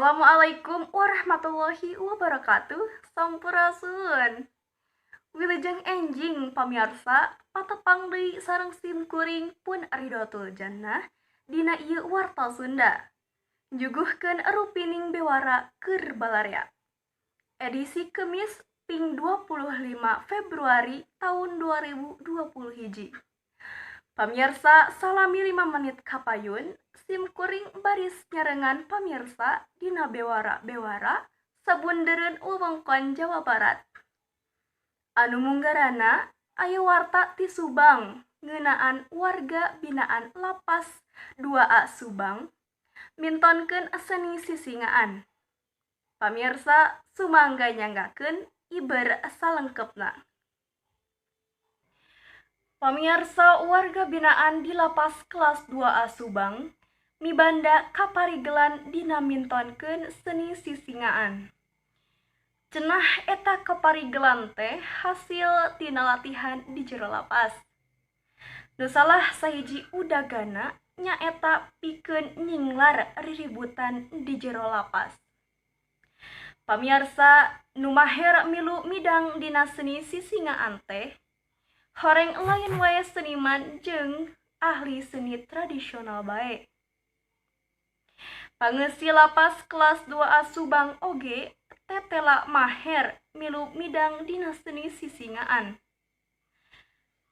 Assalamualaikum warahmatullahi wabarakatuh. Sampurasun. Wilujeng enjing pamirsa, patepang deui sareng simkuring pun Ridotul Jannah dina ieu warta Sunda. Juguhkeun rupining bewara keur balaria. Edisi Kemis ping 25 Februari tahun 2020 hiji. Pamirsa salami 5 menit kapayun, simkuring baris nyarengan pamirsa dina bewara-bewara sabundereun wewengkon Jawa Barat. Anu munggarana aya warta ti Subang ngeunaan warga binaan Lapas 2A Subang mintonkeun seni sisingaan. Pamirsa sumangga nyanggakeun iber salengkepna. Pamirsa warga binaan di Lapas kelas 2A Subang mibanda kaparigelan dina mintonkeun seni sisingaan. Cenah eta kaparigelan teh hasil tina latihan di jero lapas. Nu salah sahiji udagana nyaeta pikeun nyinglar riributan di jero lapas. Pamirsa nu maher milu midang dina seni sisingaan teh horeng lain wae seniman jeung ahli seni tradisional bae. Pangeussi Lapas kelas 2A Subang oge tetela maher milu midang dina seni sisingaan.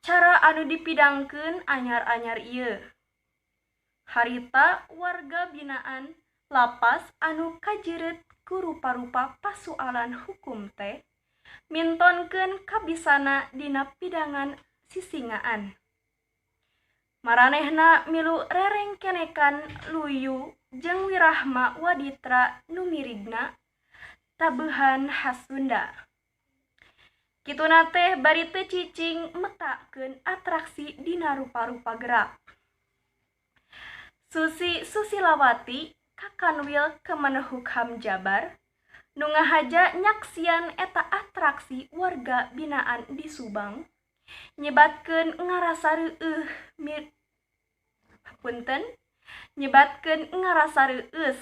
Cara anu dipidangkeun anyar-anyar ieu. Harita warga binaan Lapas anu kajeureut ku rupa-rupa pasoalan hukum teh mintonkeun kabisana dina pidangan sisingaan. Maranehna milu rerengkenekan luyu jeung wirahma waditra nu mirigna tabeuhan khas Sunda. Kituna teh bari teu cicing metakeun atraksi dina rupa-rupa gerak. Susi Susilawati Kakanwil Kemenhukam Jabar nu ngahaja nyaksian eta atraksi warga binaan di Subang nyebatkeun ngarasa reueus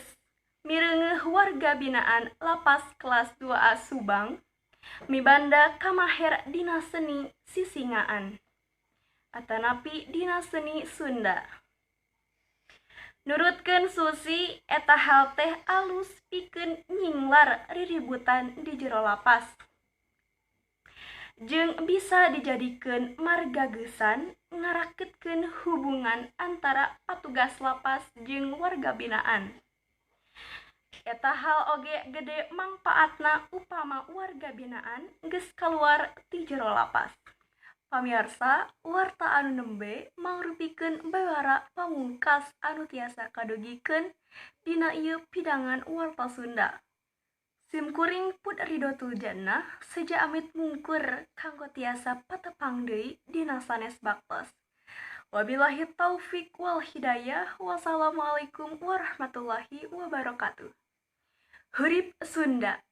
mireungeuh warga binaan Lapas kelas 2A Subang mibanda kamaher dina seni sisingaan atanapi dina seni Sunda. Nurutkeun Susi eta hal teh alus pikeun nyinglar riributan di jero lapas. Jeung bisa dijadikeun margagesan ngarakeutkeun hubungan antara patugas lapas jeung warga binaan. Eta hal oge gede mangpaatna upama warga binaan geus kaluar ti jero lapas. Pamirsa, warta anu nembe mangrupikeun bewara pamungkas anu tiasa kadugikeun dina ieu pidangan warta Sunda. Simkuring pun Ridotul Jannah seja amit mungkur kanggo tiasa patepang deui dina sanes baktos. Wabillahi taufik wal hidayah. Wassalamualaikum warahmatullahi wabarakatuh. Hurip Sunda.